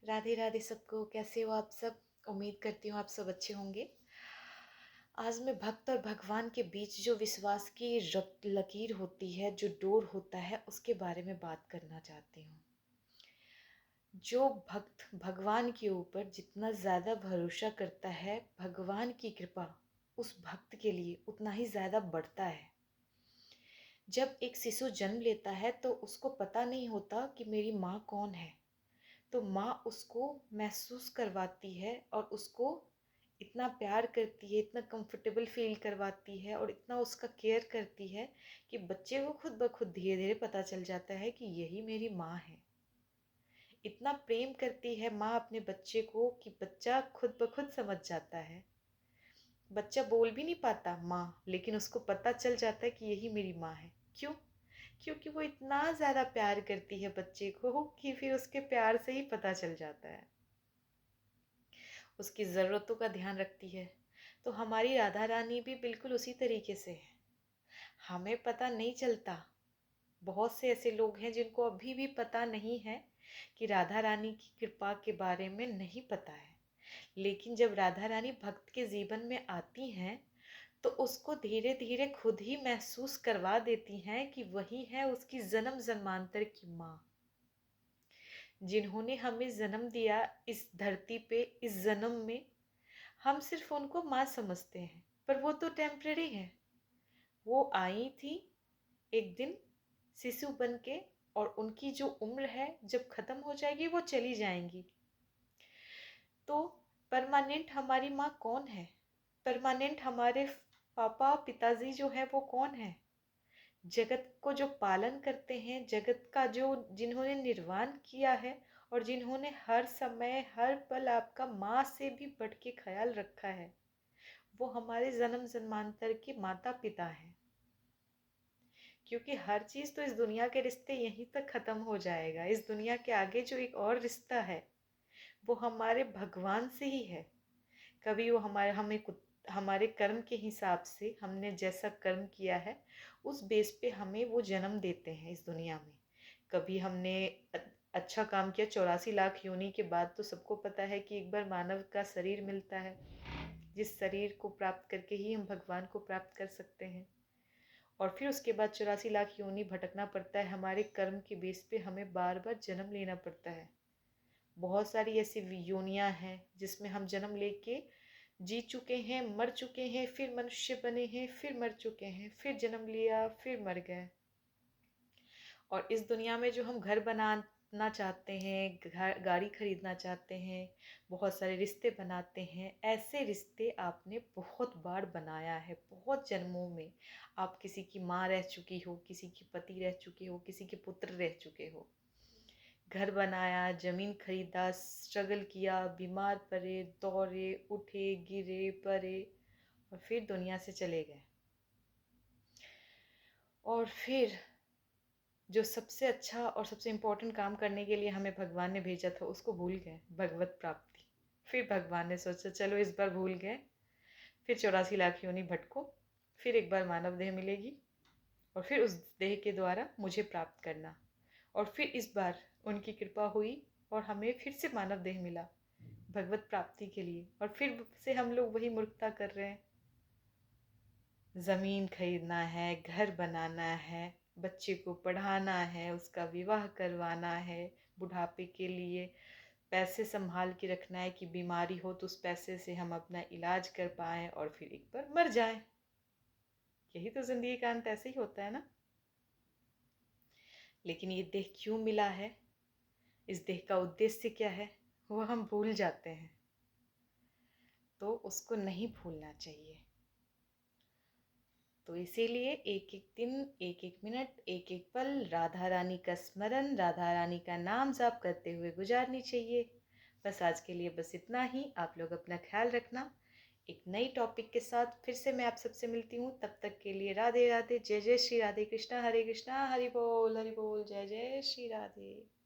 राधे राधे सबको। कैसे हो आप सब? उम्मीद करती हूँ आप सब अच्छे होंगे। आज मैं भक्त और भगवान के बीच जो विश्वास की लकीर होती है, जो डोर होता है, उसके बारे में बात करना चाहती हूँ। जो भक्त भगवान के ऊपर जितना ज़्यादा भरोसा करता है, भगवान की कृपा उस भक्त के लिए उतना ही ज़्यादा बढ़ता है। जब एक शिशु जन्म लेता है तो उसको पता नहीं होता कि मेरी माँ कौन है, तो माँ उसको महसूस करवाती है और उसको इतना प्यार करती है, इतना कंफर्टेबल फील करवाती है और इतना उसका केयर करती है कि बच्चे को खुद ब खुद धीरे धीरे पता चल जाता है कि यही मेरी माँ है। इतना प्रेम करती है माँ अपने बच्चे को कि बच्चा खुद ब खुद समझ जाता है। बच्चा बोल भी नहीं पाता माँ, लेकिन उसको पता चल जाता है कि यही मेरी माँ है। क्यों? क्योंकि वो इतना ज़्यादा प्यार करती है बच्चे को कि फिर उसके प्यार से ही पता चल जाता है। उसकी ज़रूरतों का ध्यान रखती है। तो हमारी राधा रानी भी बिल्कुल उसी तरीके से है। हमें पता नहीं चलता। बहुत से ऐसे लोग हैं जिनको अभी भी पता नहीं है कि राधा रानी की कृपा के बारे में नहीं पता है। लेकिन जब राधा रानी भक्त के जीवन में आती हैं तो उसको धीरे धीरे खुद ही महसूस करवा देती हैं कि वही है उसकी जन्म जन्मांतर की माँ, जिन्होंने हमें जन्म दिया इस धरती पे। इस जन्म में हम सिर्फ उनको माँ समझते हैं, पर वो तो टेम्परेरी है। वो आई थी एक दिन शिशु बन के, और उनकी जो उम्र है जब खत्म हो जाएगी वो चली जाएंगी। तो परमानेंट हमारी माँ कौन है? परमानेंट हमारे पापा पिताजी जो है वो कौन है? जगत को जो पालन करते हैं, जगत का जो जिन्होंने निर्माण किया है और जिन्होंने हर समय हर पल आपका माँ से भी बढ़ के ख्याल रखा है, वो हमारे जन्म जन्मांतर के माता पिता हैं। क्योंकि हर चीज़ तो इस दुनिया के रिश्ते यहीं तक ख़त्म हो जाएगा। इस दुनिया के आगे जो एक और रिश्ता है वो हमारे भगवान से ही है। कभी वो हमारे कर्म के हिसाब से हमने जैसा कर्म किया है उस बेस पे हमें वो जन्म देते हैं इस दुनिया में। कभी हमने अच्छा काम किया, 84 लाख योनि के बाद तो सबको पता है कि एक बार मानव का शरीर मिलता है, जिस शरीर को प्राप्त करके ही हम भगवान को प्राप्त कर सकते हैं। और फिर उसके बाद 84 लाख योनि भटकना पड़ता है। हमारे कर्म के बेस पे हमें बार बार जन्म लेना पड़ता है। बहुत सारी ऐसी योनियां हैं जिसमें हम जन्म लेके जी चुके हैं, मर चुके हैं, फिर मनुष्य बने हैं, फिर मर चुके हैं, फिर जन्म लिया, फिर मर गए। और इस दुनिया में जो हम घर बनाना चाहते हैं, घर गाड़ी खरीदना चाहते हैं, बहुत सारे रिश्ते बनाते हैं, ऐसे रिश्ते आपने बहुत बार बनाया है। बहुत जन्मों में आप किसी की माँ रह चुकी हो, किसी की पति रह चुके हो, किसी के पुत्र रह चुके हो। घर बनाया, जमीन खरीदा, स्ट्रगल किया, बीमार पड़े, दौड़े, उठे, गिरे, पड़े और फिर दुनिया से चले गए। और फिर जो सबसे अच्छा और सबसे इम्पोर्टेंट काम करने के लिए हमें भगवान ने भेजा था उसको भूल गए, भगवत प्राप्ति। फिर भगवान ने सोचा चलो इस बार भूल गए, फिर 84 लाख योनि भटको, फिर एक बार मानव देह मिलेगी और फिर उस देह के द्वारा मुझे प्राप्त करना। और फिर इस बार उनकी कृपा हुई और हमें फिर से मानव देह मिला भगवत प्राप्ति के लिए। और फिर से हम लोग वही मूर्खता कर रहे हैं। ज़मीन खरीदना है, घर बनाना है, बच्चे को पढ़ाना है, उसका विवाह करवाना है, बुढ़ापे के लिए पैसे संभाल के रखना है कि बीमारी हो तो उस पैसे से हम अपना इलाज कर पाएँ और फिर एक बार मर जाएं। यही तो ज़िंदगी का अंत ऐसे ही होता है ना। लेकिन ये देह क्यों मिला है, इस देह का उद्देश्य क्या है, वो हम भूल जाते हैं। तो उसको नहीं भूलना चाहिए। तो इसीलिए एक एक दिन, एक एक मिनट, एक एक पल राधा रानी का स्मरण, राधा रानी का नाम जाप करते हुए गुजारनी चाहिए। बस आज के लिए बस इतना ही। आप लोग अपना ख्याल रखना। एक नई टॉपिक के साथ फिर से मैं आप सबसे मिलती हूँ। तब तक के लिए राधे राधे, जय जय श्री राधे कृष्णा, हरे कृष्णा, हरि बोल, जय जय श्री राधे।